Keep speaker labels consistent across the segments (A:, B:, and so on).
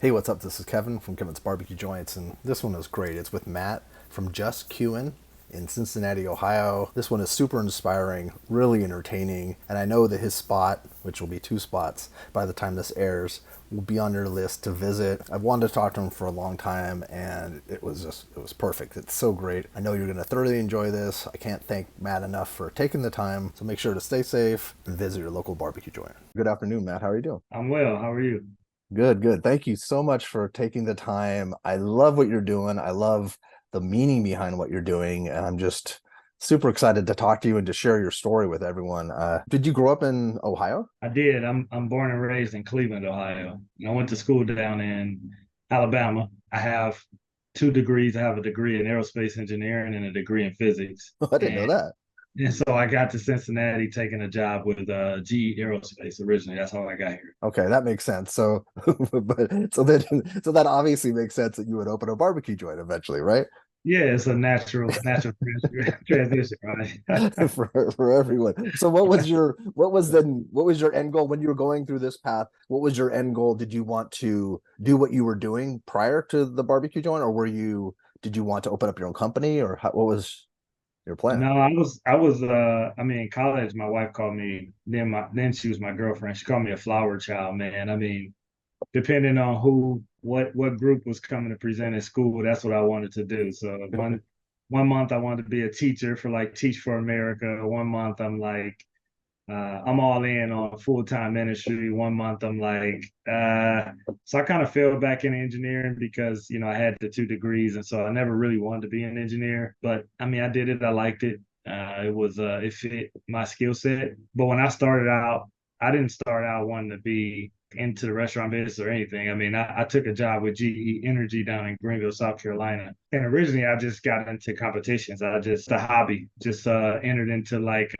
A: Hey, what's up? This is Kevin from Kevin's Barbecue Joints, and this one is great. It's with Matt from Just Q'in in Cincinnati, Ohio. This one is super inspiring, really entertaining, and I know that his spot, which will be two spots by the time this airs, will be on your list to visit. I've wanted to talk to him for a long time, and it was perfect. It's so great. I know you're going to thoroughly enjoy this. I can't thank Matt enough for taking the time, so make sure to stay safe and visit your local barbecue joint. Good afternoon, Matt. How are you doing?
B: I'm well. How are you?
A: Good, good. Thank you so much for taking the time. I love what you're doing. I love the meaning behind what you're doing, and I'm just super excited to talk to you and to share your story with everyone. Did you grow up in Ohio?
B: I did. I'm born and raised in Cleveland, Ohio. And I went to school down in Alabama. I have two degrees. I have a degree in aerospace engineering and a degree in physics.
A: I didn't know
B: And
A: that.
B: and so I got to Cincinnati taking a job with GE Aerospace originally. That's how I got here.
A: Okay, that makes sense. So, but so that obviously makes sense that you would open a barbecue joint eventually, right?
B: Yeah, it's a natural transition, right?
A: For everyone. So what was your end goal when you were going through this path? What was your end goal? Did you want to do what you were doing prior to the barbecue joint, or did you want to open up your own company, or what was your plan?
B: No, I mean, in college, my wife called me, then she was my girlfriend. She called me a flower child, man. I mean, depending on what group was coming to present at school, that's what I wanted to do. So one month I wanted to be a teacher for like Teach for America. One month I'm like I'm all in on full-time ministry. One month I'm like so I kind of fell back in engineering because I had the two degrees, and so I never really wanted to be an engineer. But I mean, I did it. I liked it. It fit my skill set. But when I started out, I didn't start out wanting to be into the restaurant business or anything. I mean, I took a job with GE Energy down in Greenville, South Carolina. And originally I just got into competitions. I just a hobby, just entered into like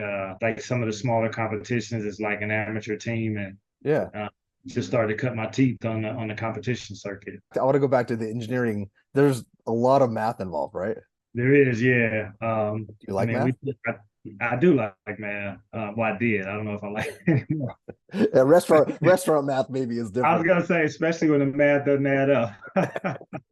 B: some of the smaller competitions as like an amateur team, and
A: Yeah.
B: uh, just started to cut my teeth on the competition circuit.
A: I want to go back to the engineering. There's a lot of math involved, right?
B: There is, yeah.
A: Do you
B: I
A: like
B: mean,
A: math?
B: I do like math. Well, I did. I don't know if I like it anymore.
A: Yeah, restaurant math maybe is
B: I was
A: different.
B: gonna say, especially when the math doesn't add up.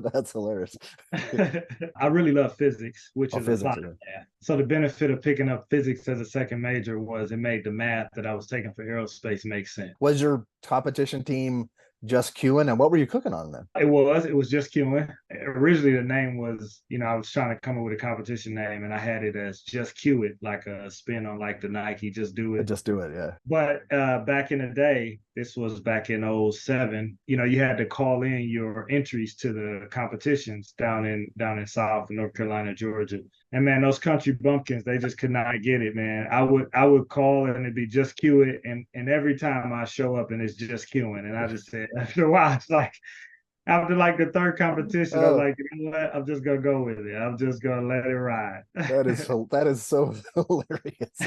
A: That's hilarious.
B: I really love physics, which
A: Oh,
B: is a
A: physics.
B: lot of math. So the benefit of picking up physics as a second major was it made the math that I was taking for aerospace make sense.
A: Was your competition team just queuing, and what were you cooking on then?
B: It was just Q'in. Originally, the name was, I was trying to come up with a competition name, and I had it as Just Q It, like a spin on like the Nike Just Do It.
A: Just do it, yeah.
B: But back in the day, this was back in '07. You had to call in your entries to the competitions down in South North Carolina, Georgia. And man, those country bumpkins, they just could not get it, man. I would call and it'd be just cue it, and every time I show up and it's just queuing, and I just said after a while, it's like after like the third competition, I'm
A: Oh,
B: like, you know what? I'm just gonna go with it. I'm just gonna let it ride.
A: that is so hilarious.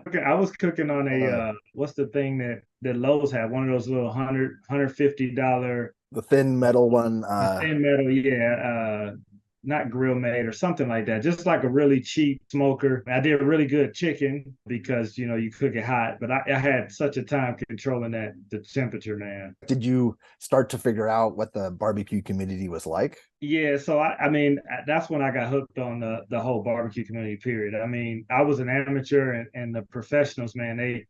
B: Okay, I was cooking on a
A: Uh,
B: what's the thing that Lowe's had? One of those little $150
A: the thin metal one.
B: the thin metal, yeah, not grill made or something like that. Just like a really cheap smoker. I did really good chicken because you cook it hot, but I had such a time controlling the temperature, man.
A: Did you start to figure out what the barbecue community was like?
B: Yeah, so I mean that's when I got hooked on the whole barbecue community period. I mean, I was an amateur, and the professionals, man, they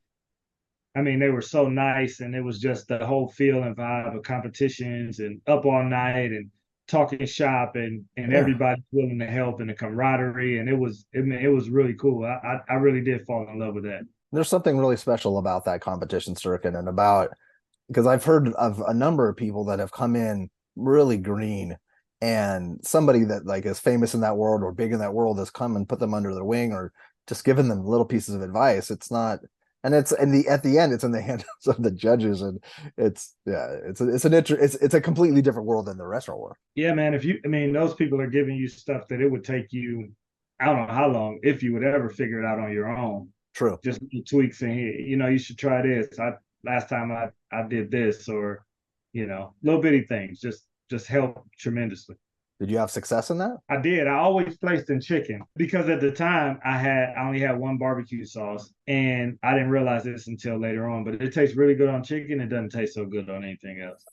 B: were so nice, and it was just the whole feel and vibe of competitions and up all night and talking shop, and
A: Yeah.
B: everybody willing to help, and the camaraderie, and it was really cool. I really did fall in love with that.
A: There's something really special about that competition circuit and about because I've heard of a number of people that have come in really green and somebody that like is famous in that world or big in that world has come and put them under their wing or just given them little pieces of advice. It's not and it's in the at the end it's in the hands of the judges and it's a completely different world than the restaurant world.
B: Yeah, man. I mean, those people are giving you stuff that it would take you, I don't know how long, if you would ever figure it out on your own.
A: True.
B: Just little tweaks in here. You should try this. Last time I did this, or little bitty things just help tremendously.
A: Did you have success in that?
B: I did. I always placed in chicken because at the time I only had one barbecue sauce, and I didn't realize this until later on. But it tastes really good on chicken. It doesn't taste so good on anything else.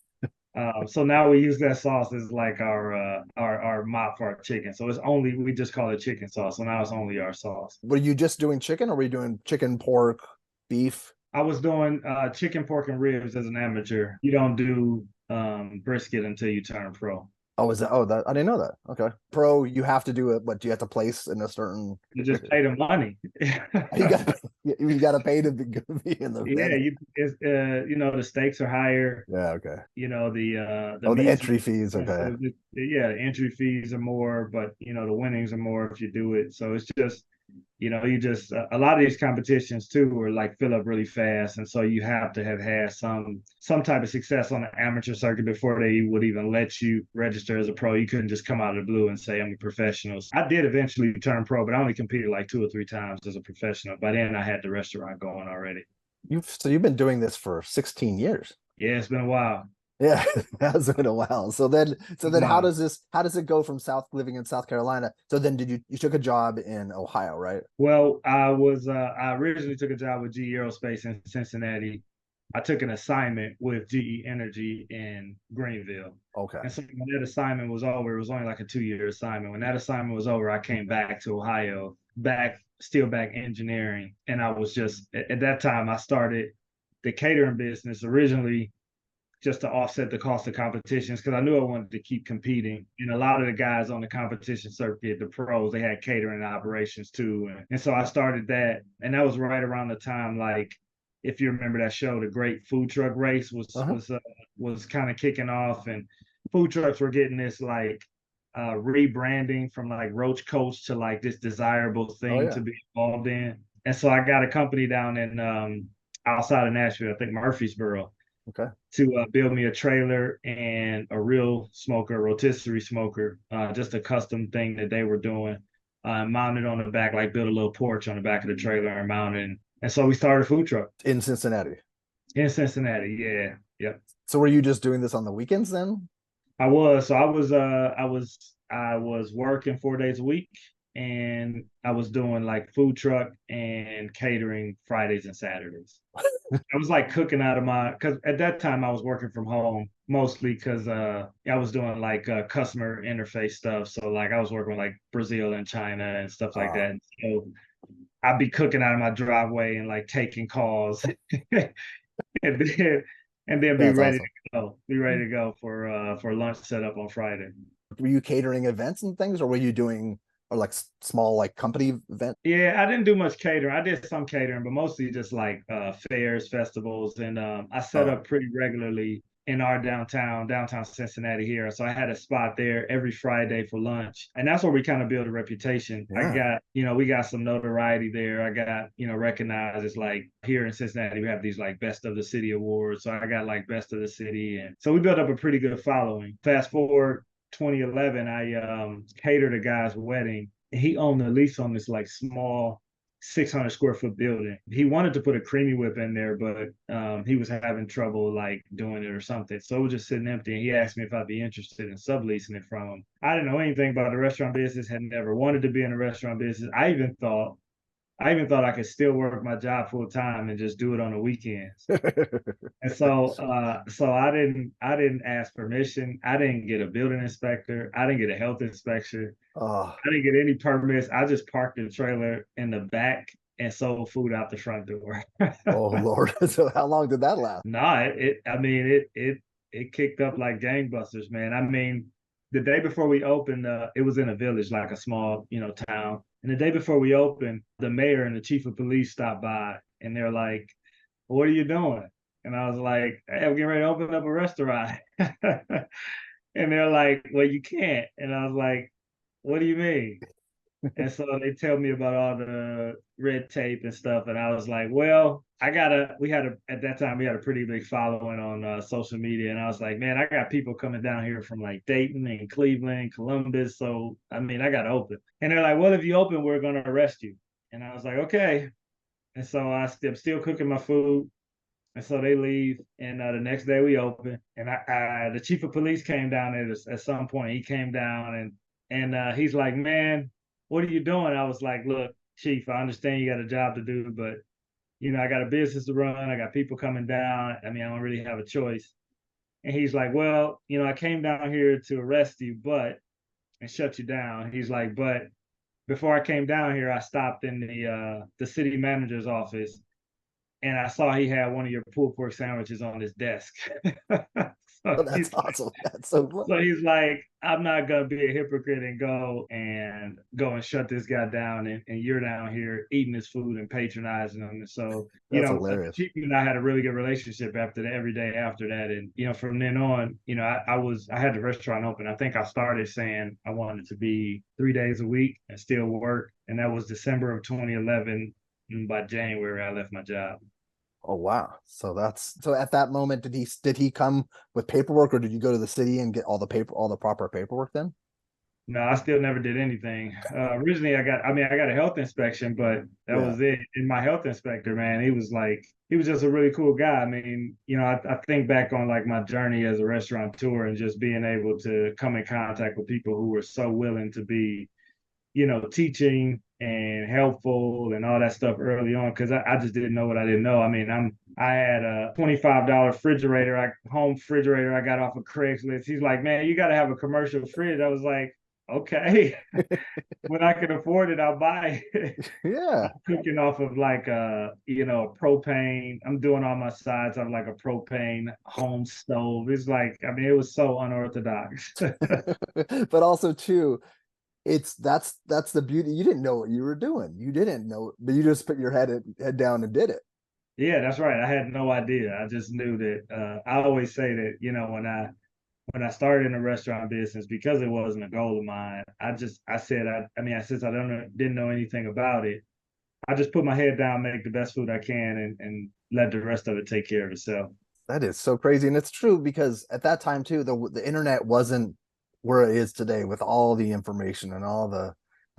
B: So now we use that sauce as like our mop for our chicken. So it's only we just call it chicken sauce. So now it's only our sauce.
A: Were you just doing chicken, or were you doing chicken, pork, beef?
B: I was doing chicken, pork, and ribs as an amateur. You don't do brisket until you turn pro.
A: Oh, is that? Oh, that I didn't know that. Okay, pro, you have to do it. What do you have to place in a certain?
B: You just pay the money.
A: You got you got to pay to be in the
B: Yeah,
A: event.
B: you know the stakes are higher.
A: Yeah. Okay.
B: You know the
A: Oh, the
B: meats.
A: entry fees. Okay.
B: Yeah, the entry fees are more, but you know the winnings are more if you do it. So it's just you know you just a lot of these competitions too are like fill up really fast, and so you have to have had some type of success on the amateur circuit before they would even let you register as a pro. You couldn't just come out of the blue and say I'm a professional. I did eventually turn pro, but I only competed like 2 or 3 times as a professional. By then I had the restaurant going already.
A: You've been doing this for 16 years.
B: Yeah, it's been a while.
A: Yeah, it has been a while. So then
B: Wow.
A: how does it go from living in South Carolina? So then you took a job in Ohio, right?
B: Well, I originally took a job with GE Aerospace in Cincinnati. I took an assignment with GE Energy in Greenville.
A: Okay.
B: And so when that assignment was over, it was only like a 2 year assignment. When that assignment was over, I came back to Ohio, still back engineering. And I was just at that time I started the catering business originally just to offset the cost of competitions because I knew I wanted to keep competing. And a lot of the guys on the competition circuit, the pros, they had catering operations too. And so I started that. And that was right around the time, like, if you remember that show, the Great Food Truck Race
A: Uh-huh.
B: was kind of kicking off, and food trucks were getting this like rebranding from like Roach Coach to like this desirable
A: Oh
B: thing to
A: yeah.
B: be involved in. And so I got a company down in outside of Nashville, I think Murfreesboro,
A: Okay.
B: to build me a trailer and a real smoker, rotisserie smoker, just a custom thing that they were doing, mounted on the back, like build a little porch on the back of the trailer and mount it. And so we started a food truck
A: In Cincinnati.
B: in Cincinnati. Yeah, yep.
A: So were you just doing this on the weekends then?
B: I was. So I was working 4 days a week, and I was doing like food truck and catering Fridays and Saturdays. I was like cooking out of my because at that time I was working from home mostly because I was doing like customer interface stuff. So like I was working with like Brazil and China and stuff like
A: Uh,
B: that. And so I'd be cooking out of my driveway and like taking calls and then be
A: that's
B: ready to
A: awesome.
B: go. Be ready to go for lunch setup on Friday.
A: Were you catering events and things, or were you doing or like small like company event?
B: Yeah, I didn't do much catering. I did some catering, but mostly just like fairs, festivals, and I set
A: Oh,
B: up pretty regularly in our downtown Cincinnati here. So I had a spot there every Friday for lunch, and that's where we kind of build a reputation. I
A: yeah.
B: got, we got some notoriety there. I got, recognized as like here in Cincinnati, we have these like best of the city awards. So I got like best of the city, and so we built up a pretty good following. Fast forward 2011, I catered a guy's wedding. He owned the lease on this like small 600 square foot building. He wanted to put a creamy whip in there, but he was having trouble like doing it or something. So it was just sitting empty. And he asked me if I'd be interested in subleasing it from him. I didn't know anything about the restaurant business, had never wanted to be in the restaurant business. I even thought I could still work my job full time and just do it on the weekends. And so I didn't ask permission. I didn't get a building inspector. I didn't get a health inspection.
A: Oh,
B: I didn't get any permits. I just parked the trailer in the back and sold food out the front door.
A: oh Lord. So how long did that last?
B: No, I mean, it kicked up like gangbusters, man. I mean, the day before we opened, it was in a village, like a small, town. And the day before we opened, the mayor and the chief of police stopped by, and they're like, "What are you doing?" And I was like, "Hey, I'm getting ready to open up a restaurant." And they're like, "Well, you can't." And I was like, "What do you mean?" And so they tell me about all the red tape and stuff. And I was like, well, at that time, we had a pretty big following on social media. And I was like, man, I got people coming down here from like Dayton and Cleveland, Columbus. So, I mean, I got to open. And they're like, well, if you open, we're going to arrest you. And I was like, okay. And so I'm still cooking my food. And so they leave. And the next day we open. And the chief of police came down at some point. He came down and he's like, man, what are you doing? I was like, look, chief, I understand you got a job to do, but I got a business to run. I got people coming down. I mean, I don't really have a choice. And he's like, well, I came down here to arrest you, and shut you down. He's like, but before I came down here, I stopped in the city manager's office and I saw he had one of your pulled pork sandwiches on his desk.
A: Oh,
B: so
A: that's
B: he's
A: awesome. That's so
B: so
A: funny.
B: he's like, I'm not gonna be a hypocrite and go and shut this guy down, and you're down here eating his food and patronizing him. And so,
A: That's
B: the
A: hilarious.
B: chief and I had a really good relationship after that, every day after that. And from then on, I had the restaurant open. I think I started saying I wanted to be 3 days a week and still work. And that was December of 2011. And by January, I left my job.
A: Oh wow. So at that moment did he come with paperwork, or did you go to the city and get all the proper paperwork then?
B: No, I still never did anything. Originally, I got a health inspection, but that
A: Yeah.
B: was it. And my health inspector, man, he was just a really cool guy. I mean, I think back on like my journey as a restaurateur and just being able to come in contact with people who were so willing to be, teaching and helpful and all that stuff early on because I just didn't know what I didn't know. I mean, I had a $25 home refrigerator I got off of Craigslist. He's like, man, you got to have a commercial fridge. I was like, okay, when I can afford it, I'll buy it. I'm
A: Yeah.
B: cooking off of like a propane. I'm doing all my sides on like a propane home stove. It's like, I mean, it was so unorthodox.
A: But also too, that's the beauty. You didn't know what you were doing. You didn't know, but you just put your head down and did it.
B: Yeah, that's right. I had no idea. I just knew that. I always say that, when I started in the restaurant business, because it wasn't a goal of mine, I said, since I didn't know anything about it, I just put my head down, make the best food I can, and let the rest of it take care of itself.
A: That is so crazy. And it's true because at that time too, the internet wasn't where it is today with all the information and all the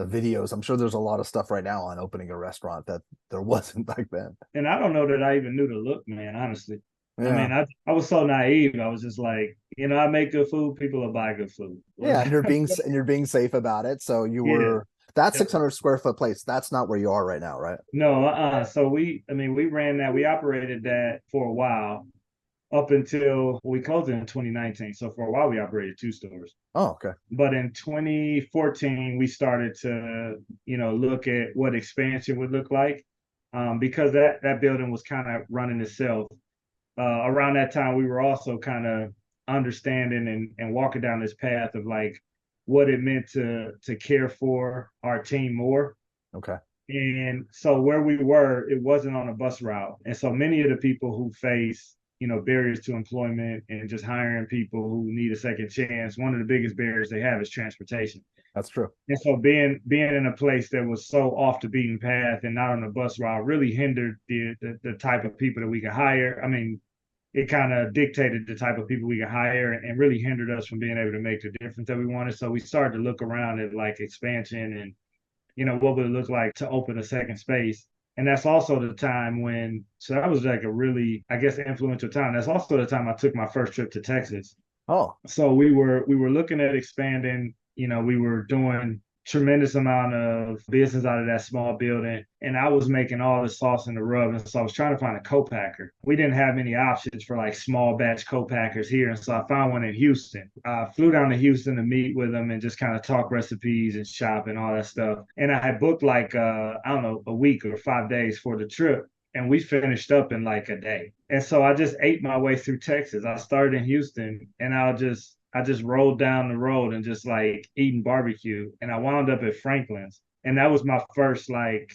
A: videos. I'm sure there's a lot of stuff right now on opening a restaurant that there wasn't back then.
B: And I don't know that I even knew the look, man, honestly. I mean,
A: Yeah.
B: I was so naive. I was just like, I make good food, people will buy good food.
A: Yeah, and you're being safe about it. So you
B: Yeah.
A: were that 600 square foot place. That's not where you are right now, right?
B: No, so we ran that, we operated that for a while up until we closed it in 2019. So for a while, we operated two stores.
A: Oh, okay.
B: But in 2014, we started to, look at what expansion would look like, because that building was kind of running itself. Around that time, we were also kind of understanding and walking down this path of like what it meant to care for our team more.
A: Okay.
B: And so where we were, it wasn't on a bus route. And so many of the people who face, barriers to employment and just hiring people who need a second chance, one of the biggest barriers they have is transportation.
A: That's true.
B: And so being in a place that was so off the beaten path and not on the bus route really hindered the type of people that we could hire. I mean, it kind of dictated the type of people we could hire and really hindered us from being able to make the difference that we wanted. So we started to look around at like expansion and what would it look like to open a second space. And that's also the time so that was like a really, I guess, influential time. That's also the time I took my first trip to Texas.
A: Oh,
B: So we were looking at expanding, we were doing tremendous amount of business out of that small building. And I was making all the sauce and the rub. And so I was trying to find a co-packer. We didn't have many options for like small batch co-packers here. And so I found one in Houston. I flew down to Houston to meet with them and just kind of talk recipes and shop and all that stuff. And I had booked like, I don't know, a week or 5 days for the trip. And we finished up in like a day. And so I just ate my way through Texas. I started in Houston and I just rolled down the road and just like eating barbecue. And I wound up at Franklin's. And that was my first like,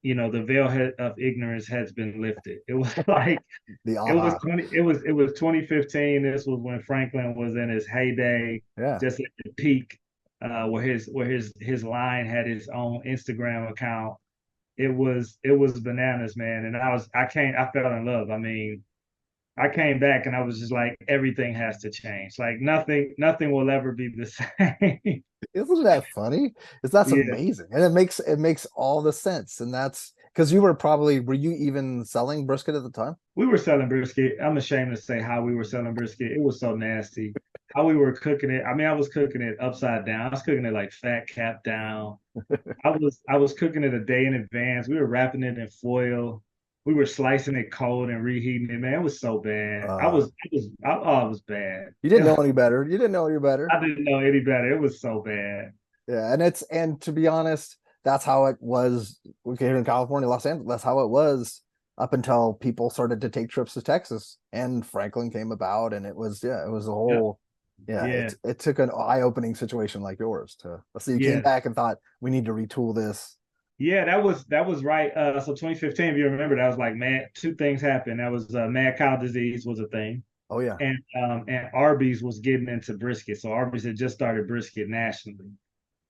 B: the veil of ignorance has been lifted. It was like
A: the aha.
B: it was 2015. This was when Franklin was in his heyday,
A: Yeah.
B: just at the peak, where his line had his own Instagram account. It was bananas, man. And I fell in love. I mean, I came back and I was just like, everything has to change. Like nothing will ever be the same.
A: Isn't that funny? That's
B: Yeah,
A: amazing. And it makes all the sense. And that's because were you even selling brisket at the time?
B: we were selling brisket. I'm ashamed to say how we were selling brisket. It was so nasty. How we were cooking it. I mean, I was cooking it upside down. I was cooking it like fat cap down. I was cooking it a day in advance. We were wrapping it in foil. we were slicing it cold and reheating it. Man, it was so bad.
A: Uh,
B: Oh, it was bad.
A: you didn't know any better. You didn't know any better.
B: I didn't know any better. It was so bad.
A: Yeah, and to be honest, that's how it was here in California, Los Angeles. That's how it was up until people started to take trips to Texas and Franklin came about, and it was a
B: Yeah,
A: whole
B: yeah,
A: it took an eye-opening situation like yours to so you came
B: yeah.
A: back and thought we need to retool this.
B: Yeah, that was right. So 2015, if you remember, that was like mad. Two things happened. That was mad cow disease was a thing,
A: Oh yeah.
B: and Arby's was getting into brisket. So Arby's had just started brisket nationally,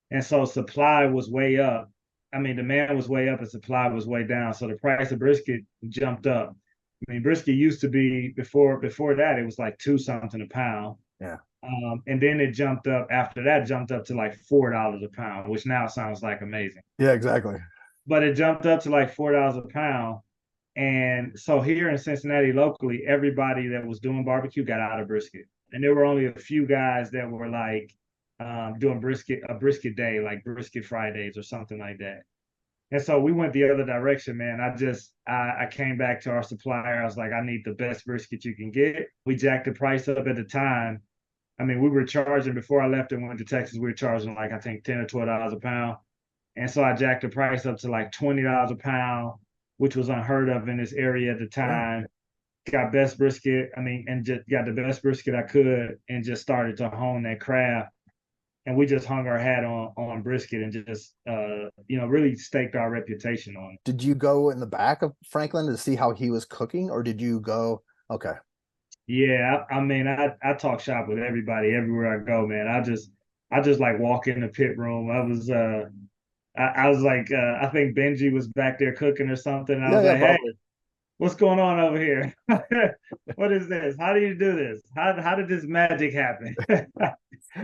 B: and so supply was way up. I mean, demand was way up and supply was way down. So the price of brisket jumped up. I mean, brisket used to be before that it was like two something a pound.
A: Yeah.
B: And then it jumped up after that, jumped up to like $4 a pound, which now sounds like amazing.
A: Yeah, exactly.
B: But it jumped up to like $4 a pound. And so here in Cincinnati locally, everybody that was doing barbecue got out of brisket. And there were only a few guys that were like doing a brisket day, like brisket Fridays or something like that. And so we went the other direction, man. I came back to our supplier. I was like, I need the best brisket you can get. We jacked the price up at the time. I mean, we were charging before I left and went to Texas. We were charging like I think $10 or $12 a pound, and so I jacked the price up to like $20 a pound, which was unheard of in this area at the
A: Yeah.
B: time. Got best brisket. I mean, and just got the best brisket I could, and just started to hone that craft. And we just hung our hat on brisket and just really staked our reputation on it.
A: Did you go in the back of Franklin to see how he was cooking, or did you go? Okay.
B: Yeah, I mean, I talk shop with everybody everywhere I go, man. I just like walk in the pit room. I was like, I think Benji was back there cooking or something. And I
A: Yeah,
B: was
A: yeah,
B: like, hey,
A: probably.
B: what's going on over here? What is this? How do you do this? How did this magic happen?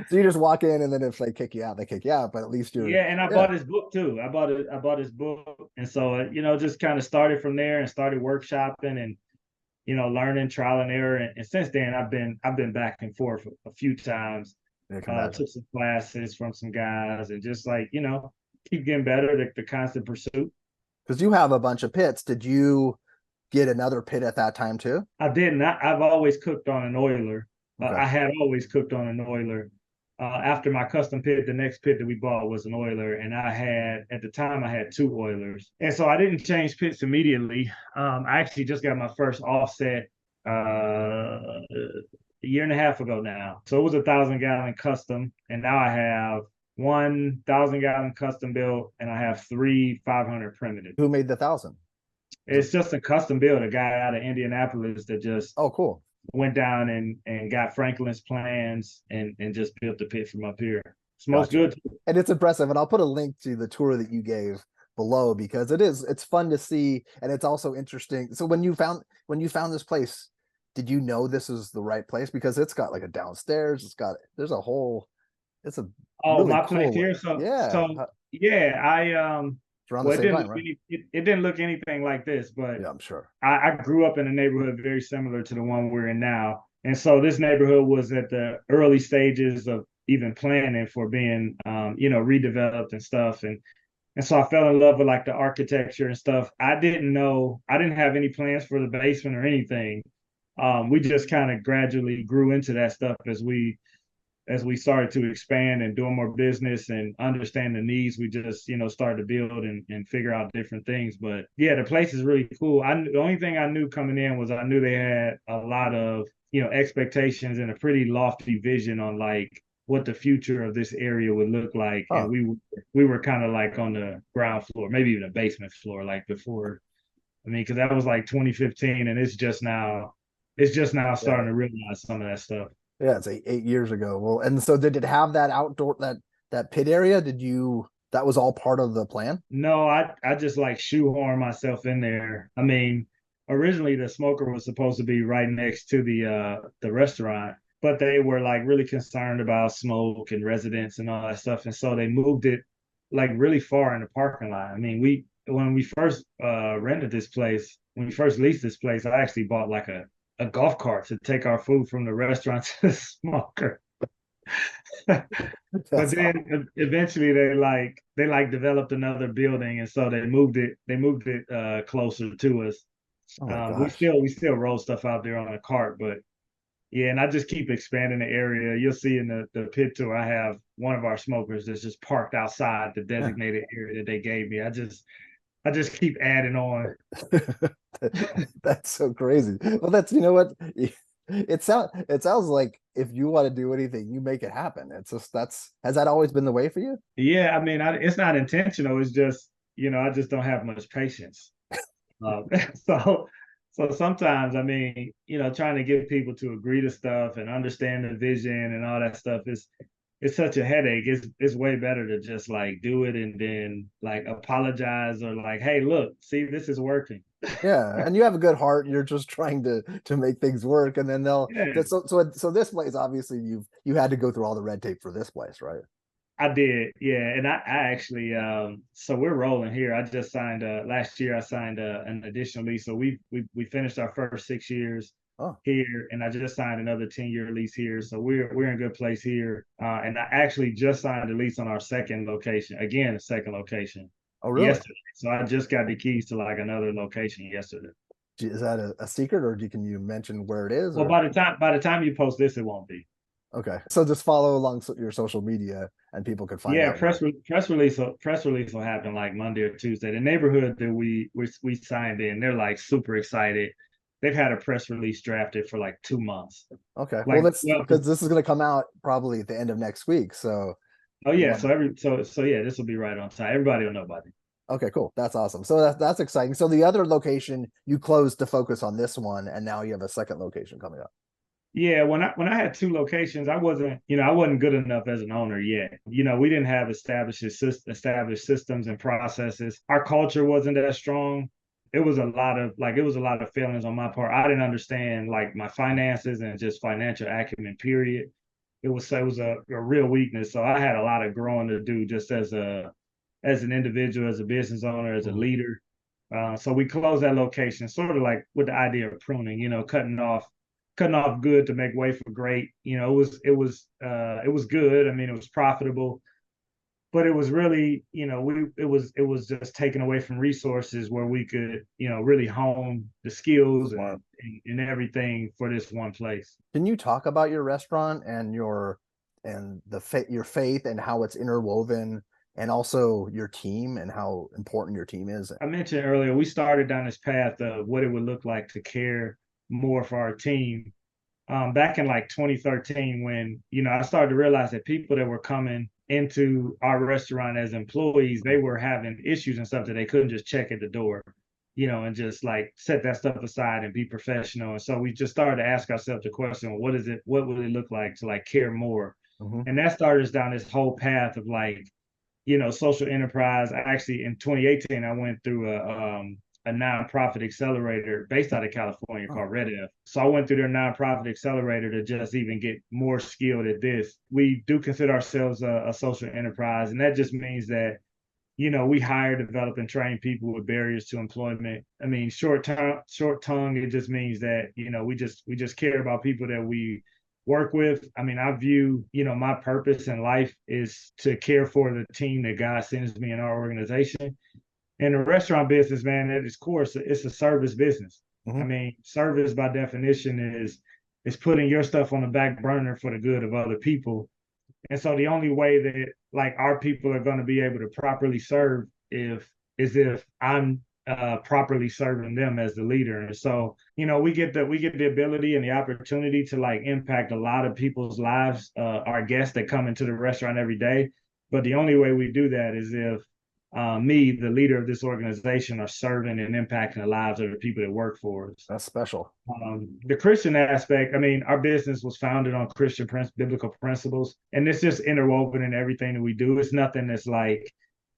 A: So you just walk in, and then if they kick you out, they kick you out. But at least you're,
B: Yeah, and I
A: yeah,
B: bought his book too. I bought his book, and so just kind of started from there and started workshopping and learning trial and error. And since then, I've been back and forth a few times.
A: I can imagine.
B: Took some classes from some guys, and just like keep getting better. The constant pursuit.
A: Because you have a bunch of pits. Did you get another pit at that time too?
B: I did not. I've always cooked on an oiler.
A: Okay.
B: I had always cooked on an oiler. After my custom pit, the next pit that we bought was an oiler, and at the time I had two oilers, and so I didn't change pits immediately. I actually just got my first offset a year and a half ago now, so it was 1,000 gallon custom, and now I have 1,000 gallon custom built, and I have three 500 primitive.
A: Who made the 1,000?
B: It's just a custom build, a guy out of Indianapolis that just
A: Oh, cool.
B: went down and got Franklin's plans and just built the pit from up here. Smells
A: Gotcha.
B: good.
A: And it's impressive. And I'll put a link to the tour that you gave below because it's fun to see, and it's also interesting. So when you found this place, did you know this is the right place? Because it's got like a downstairs, there's a whole, it's a
B: Oh,
A: really
B: my place
A: cool.
B: here. So
A: Yeah.
B: yeah,
A: It's around the
B: well,
A: same time, right?
B: it didn't look anything like this, but
A: Yeah, I'm sure.
B: I grew up in a neighborhood very similar to the one we're in now. And so this neighborhood was at the early stages of even planning for being redeveloped and stuff. And so I fell in love with like the architecture and stuff. I didn't have any plans for the basement or anything. We just kind of gradually grew into that stuff as we started to expand and doing more business and understand the needs. We just started to build and figure out different things. But yeah, the place is really cool. The only thing I knew coming in was I knew they had a lot of expectations and a pretty lofty vision on like what the future of this area would look like. And
A: Oh,
B: we were kind of like on the ground floor, maybe even a basement floor, like before. I mean, because that was like 2015, and it's just now
A: yeah.
B: starting to realize some of that stuff.
A: Yeah, it's 8 years ago. Well, and so did it have that outdoor that pit area? That was all part of the plan?
B: No, I just like shoehorn myself in there. I mean, originally the smoker was supposed to be right next to the restaurant, but they were like really concerned about smoke and residents and all that stuff, and so they moved it like really far in the parking lot. I mean, when we first rented this place, when we first leased this place, I actually bought like a golf cart to take our food from the restaurant to the smoker. But
A: That's
B: then eventually they like developed another building, and so they moved it closer to us.
A: Oh my
B: We
A: gosh.
B: still roll stuff out there on a cart, but yeah, and I just keep expanding the area. You'll see in the pit tour, I have one of our smokers that's just parked outside the
A: Yeah.
B: designated area that they gave me. I just keep adding on.
A: That's so crazy. Well, that's you know what? It sounds like if you want to do anything, you make it happen. It's just that's has that always been the way for you?
B: Yeah, I mean, it's not intentional. It's just, I just don't have much patience. Um, so, so sometimes, I mean, trying to get people to agree to stuff and understand the vision and all that stuff is it's such a headache. It's way better to just like do it and then like apologize or like, hey, look, see, this is working.
A: Yeah, and you have a good heart. You're just trying to make things work, and then they'll
B: Yeah,
A: so this place obviously you had to go through all the red tape for this place, right?
B: I did. Yeah, and I actually so we're rolling here. I just signed last year I signed an additional lease. So we finished our first 6 years
A: Oh,
B: here, and I just signed another 10-year lease here. So we're in a good place here. And I actually just signed a lease on our second location, again, a second location
A: oh, really?
B: yesterday. So I just got the keys to like another location yesterday.
A: Is that a secret, or can you mention where it is?
B: Well,
A: Or
B: by the time you post this, it won't be.
A: okay, so just follow along your social media, and people can find
B: Yeah,
A: out where.
B: press release will happen like Monday or Tuesday. The neighborhood that we signed in, they're like super excited. They've had a press release drafted for like 2 months.
A: Okay, well,
B: Like,
A: that's
B: well,
A: because this is going to come out probably at the end of next week. So
B: oh
A: you
B: yeah,
A: want
B: so yeah, this will be right on time. Everybody will know by then.
A: okay, cool. That's awesome. So that's exciting. So the other location you closed to focus on this one, and now you have a second location coming up.
B: Yeah, when I had two locations, I wasn't good enough as an owner yet. We didn't have established systems and processes. Our culture wasn't that strong. It was a lot of feelings on my part. I didn't understand like my finances and just financial acumen, period. It was a real weakness. So I had a lot of growing to do just as an individual, as a business owner, as a
A: Mhm.
B: leader. So we closed that location, sort of like with the idea of pruning, cutting off good to make way for great. It was good. I mean, it was profitable, but it was really, it was just taken away from resources where we could, really hone the skills
A: Smart.
B: and everything for this one place.
A: Can you talk about your restaurant and your faith and how it's interwoven, and also your team and how important your team is?
B: I mentioned earlier, we started down this path of what it would look like to care more for our team back in like 2013 when I started to realize that people that were coming into our restaurant as employees, they were having issues and stuff that they couldn't just check at the door, and just like set that stuff aside and be professional. And so we just started to ask ourselves the question, what would it look like to like care more?
A: Hmm.
B: And that started us down this whole path of like social enterprise. I actually in 2018 I went through a nonprofit accelerator based out of California
A: Oh,
B: called Red F. So I went through their nonprofit accelerator to just even get more skilled at this. We do consider ourselves a social enterprise, and that just means that we hire, develop, and train people with barriers to employment. I mean, short tongue, it just means that we just care about people that we work with. I mean, I view my purpose in life is to care for the team that God sends me in our organization. And the restaurant business, man, at its core, it's a service business. I
A: hmm.
B: mean, service by definition is putting your stuff on the back burner for the good of other people. And so the only way that like our people are going to be able to properly serve if I'm properly serving them as the leader. And so we get the ability and the opportunity to like impact a lot of people's lives, our guests that come into the restaurant every day. But the only way we do that is if me, the leader of this organization, are serving and impacting the lives of the people that work for us.
A: That's special.
B: The Christian aspect, I mean, our business was founded on Christian biblical principles, and it's just interwoven in everything that we do. It's nothing that's like,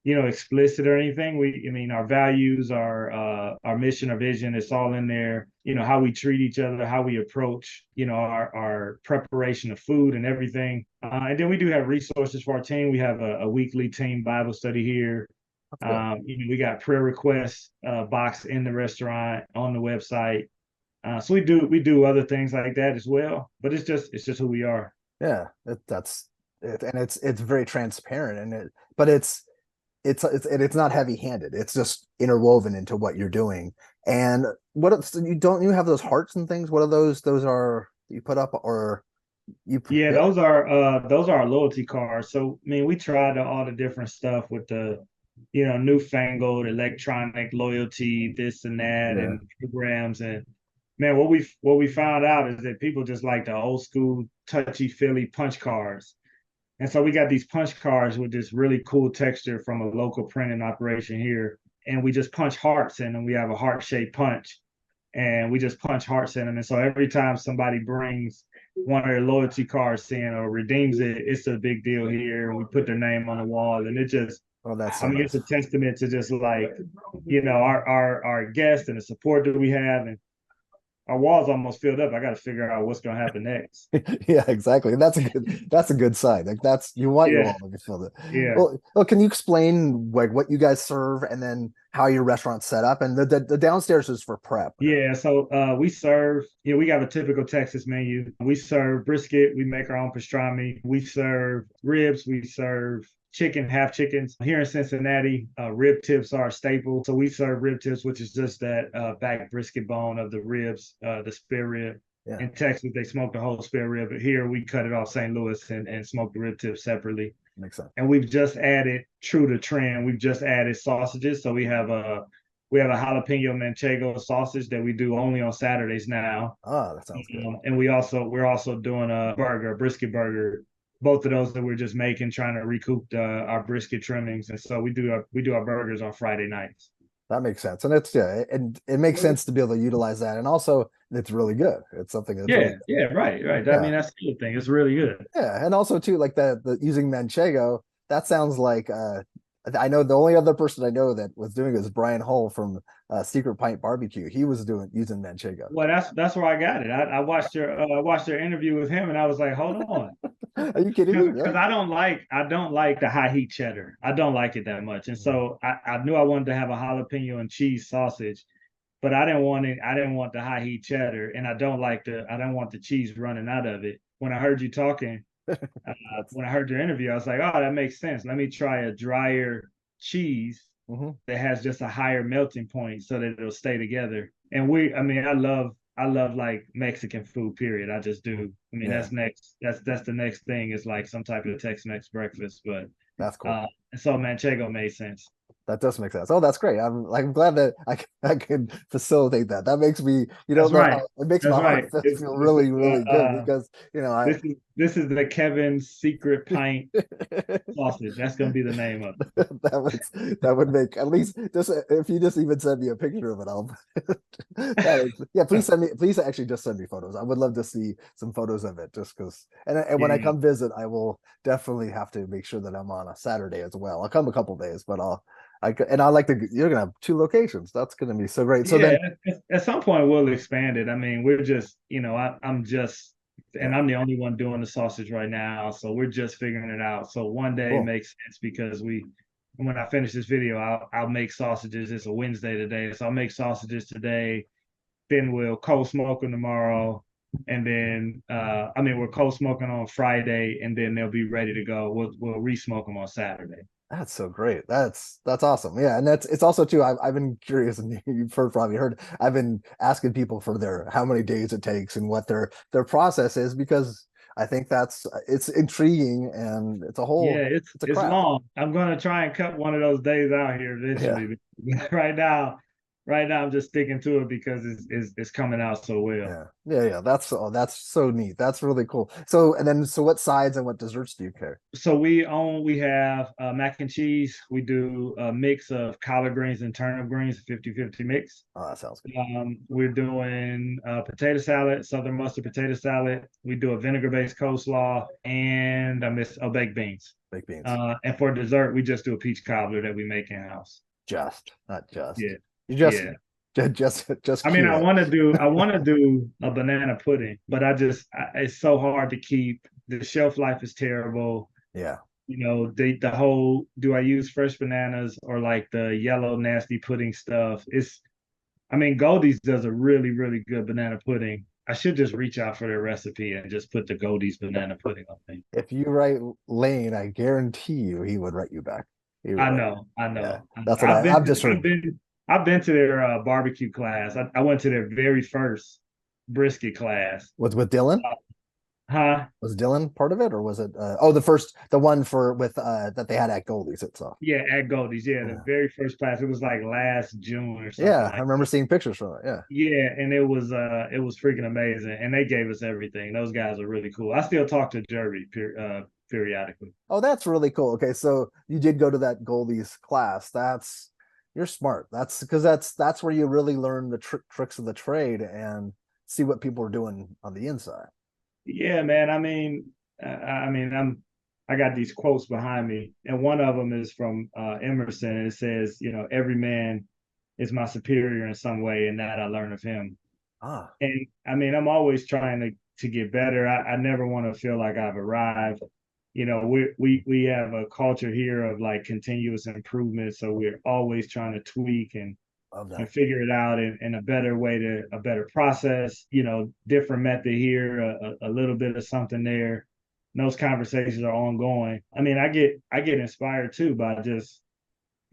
B: explicit or anything. I mean, our values, our mission, our vision, it's all in there. How we treat each other, how we approach, our preparation of food and everything. And then we do have resources for our team. We have a weekly team Bible study here.
A: That's good.
B: We got prayer requests box in the restaurant on the website. So we do other things like that as well, but it's just who we are.
A: Yeah, that's it, and it's very transparent, and but it's not heavy-handed. It's just interwoven into what you're doing. And so you have those hearts and things? What are those? Those are you put up or you
B: Yeah,
A: yeah,
B: those are our loyalty cards. So I mean, we tried all the different stuff with the, newfangled electronic loyalty, this and that,
A: yeah.
B: and programs. And man, what we found out is that people just like the old school touchy feely punch cards. And so we got these punch cards with this really cool texture from a local printing operation here. And we just punch hearts in them. We have a heart shaped punch and we just punch hearts in them. And so every time somebody brings one of their loyalty cards in or redeems it, it's a big deal here. And we put their name on the wall. And it just,
A: Oh, that's
B: I
A: so
B: mean, it's
A: nice.
B: a testament to just like, our guests and the support that we have. And our wall's almost filled up. I got to figure out what's going to happen next.
A: Yeah, exactly. And that's a good sign. Like you want your
B: Yeah.
A: wall to be filled.
B: Yeah.
A: Well, can you explain like what you guys serve and then how your restaurant's set up? And the downstairs is for prep.
B: Yeah, so we serve, we have a typical Texas menu. We serve brisket, we make our own pastrami, we serve ribs, we serve chicken, half chickens. Here in Cincinnati, rib tips are a staple. So we serve rib tips, which is just that back brisket bone of the ribs, the spare rib.
A: Yeah,
B: In Texas, they smoke the whole spare rib, but here we cut it off St. Louis and smoke the rib tips separately.
A: makes sense.
B: And we've just added, true to trend, we've just added sausages. So we have a jalapeno manchego sausage that we do only on Saturdays now.
A: Oh, that sounds good.
B: And we're also doing a burger, a brisket burger. Both of those that we're just making, trying to recoup our brisket trimmings, and so we do our burgers on Friday nights.
A: That makes sense. And and it makes sense to be able to utilize that. And also it's really good. It's something that's really
B: Yeah,
A: good.
B: yeah, right, right. I
A: Yeah.
B: mean, that's the good thing. It's really good.
A: Yeah. And also too, like the using manchego, that sounds like I know the only other person I know that was doing it is Brian Hull from Secret Pint Barbecue. He was doing using manchego.
B: Well, that's where I got it. I watched their interview with him, and I was like, hold on,
A: Are you kidding me?
B: because
A: Really?
B: I don't like the high heat cheddar. I don't like it that much, and
A: Mhm.
B: so I knew I wanted to have a jalapeno and cheese sausage, but I didn't want it. I didn't want the high heat cheddar, and I don't want the cheese running out of it. When I heard you talking,
A: That's
B: when I heard your interview, I was like, oh, that makes sense. Let me try a drier cheese
A: mhm.
B: that has just a higher melting point so that it'll stay together. And I mean, I love like Mexican food, period. I just do. I mean,
A: Yeah,
B: that's next. That's the next thing is like some type of Tex-Mex breakfast. But
A: that's cool.
B: uh, and so Manchego made sense.
A: That does make sense. Oh, that's great. I'm glad that I can facilitate that. That makes me, you don't
B: That's
A: know
B: right.
A: how it makes
B: That's
A: my
B: right.
A: heart feel really, really good because,
B: This is the Kevin's secret pint sausage. That's gonna be the name of it.
A: that would make at least just if you just even send me a picture of it, I'll yeah, please actually just send me photos. I would love to see some photos of it just because and when I
B: Yeah,
A: come visit, I will definitely have to make sure that I'm on a Saturday as well. I'll come a couple days, but I like to you're gonna have two locations. That's gonna be so great. So
B: yeah.
A: then
B: At some point we'll expand it. I mean, we're just, I'm just, and
A: yeah,
B: I'm the only one doing the sausage right now, so we're just figuring it out. So one day
A: cool.
B: makes sense because when I finish this video, I'll make sausages. It's a Wednesday today, so I'll make sausages today. Then we'll cold smoke them tomorrow, and then I mean we're cold smoking on Friday, and then they'll be ready to go. We'll re-smoke them on Saturday.
A: That's so great. That's awesome. Yeah, and it's also too. I've been curious, and you've probably heard. I've been asking people for their how many days it takes and what their process is because I think it's intriguing and
B: Yeah, it's
A: it's a
B: it's
A: craft.
B: long. I'm gonna try and cut one of those days out here
A: Yeah,
B: eventually. Right now, right now I'm just sticking to it because it's coming out so well.
A: yeah. That's so neat. That's really cool. So and then so what sides and what desserts do you carry?
B: So we have mac and cheese. We do a mix of collard greens and turnip greens, 50-50 mix.
A: Oh, that sounds good.
B: We're doing potato salad, southern mustard potato salad. We do a vinegar-based coleslaw, and I miss baked beans.
A: Baked beans.
B: And for dessert, we just do a peach cobbler that we make in house.
A: Not just.
B: Yeah,
A: You
B: yeah.
A: just
B: I mean,
A: cue
B: I
A: it.
B: want to do I want to do a banana pudding, but it's so hard to keep. The shelf life is terrible.
A: Yeah.
B: The whole do I use fresh bananas or like the yellow nasty pudding stuff? I mean, Goldie's does a really, really good banana pudding. I should just reach out for their recipe and just put the Goldie's banana pudding on thing.
A: If you write Lane, I guarantee you he would write you back. You're
B: I
A: right.
B: know, I
A: Yeah,
B: know, I know.
A: that's what I've just heard.
B: I've been to their barbecue class. I went to their very first brisket class.
A: With Dylan?
B: Uh, huh?
A: Was Dylan part of it, or was it? The one for with that they had at Goldie's itself.
B: Yeah, at Goldie's. Yeah, the
A: Yeah,
B: very first class. It was like last June or something
A: yeah, I
B: like
A: remember
B: that.
A: seeing pictures from it. Yeah.
B: Yeah, and it was freaking amazing. And they gave us everything. Those guys are really cool. I still talk to Jerby periodically.
A: Oh, that's really cool. Okay, so you did go to that Goldie's class. That's You're smart. That's because that's where you really learn the tricks of the trade and see what people are doing on the inside.
B: Yeah, man. I got these quotes behind me, and one of them is from Emerson, and it says, every man is my superior in some way, and that I learn of him.
A: Ah,
B: And I'm always trying to get better. I never want to feel like I've arrived. We have a culture here of like continuous improvement, so we're always trying to tweak
A: love
B: and
A: that.
B: figure it out in a better way, to a better process, different method here, a little bit of something there. And those conversations are ongoing. I get inspired too by just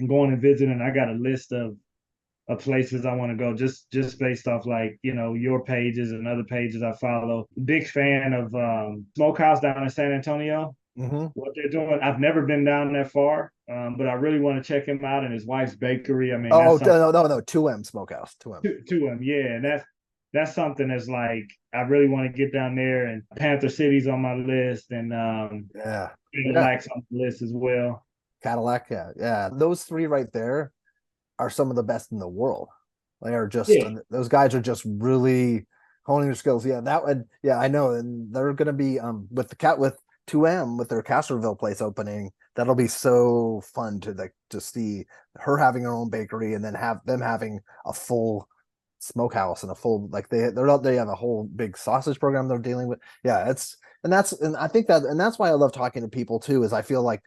B: going and visiting. I got a list of places I want to go, just based off, like, your pages and other pages I follow. Big fan of Smokehouse down in San Antonio.
A: Mm-hmm.
B: What they're doing, I've never been down that far, but I really want to check him out and his wife's bakery.
A: Oh,
B: That's something
A: no, no, no, 2M Smokehouse, 2M.
B: to him. Yeah, and that's something that's like I really want to get down there. And Panther City's on my list, and
A: Yeah, yeah,
B: Cadillac's on the list as well.
A: Cadillac. Yeah, yeah. Those three right there are some of the best in the world. They are just
B: Yeah,
A: those guys are just really honing their skills. Yeah, that would. Yeah, I know, and they're going to be with the cat with 2M with their Castroville place opening. That'll be so fun to to see her having her own bakery and then have them having a full smokehouse and a full like they have a whole big sausage program they're dealing with. Yeah, it's and I think that and that's why I love talking to people too, is I feel like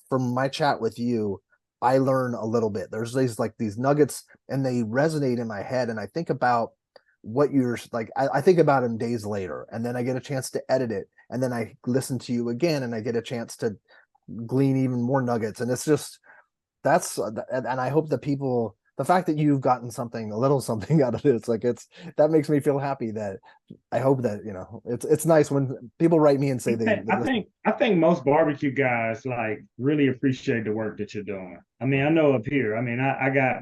A: from my chat with you, I learn a little bit. There's these nuggets and they resonate in my head. And I think about what you're like, I think about them days later, and then I get a chance to edit it. And then I listen to you again and I get a chance to glean even more nuggets. And it's just, and I hope that people, the fact that you've gotten something, a little something out of this, like that makes me feel happy that I hope that, it's nice when people write me and say they listen.
B: I think most barbecue guys like really appreciate the work that you're doing. I know up here.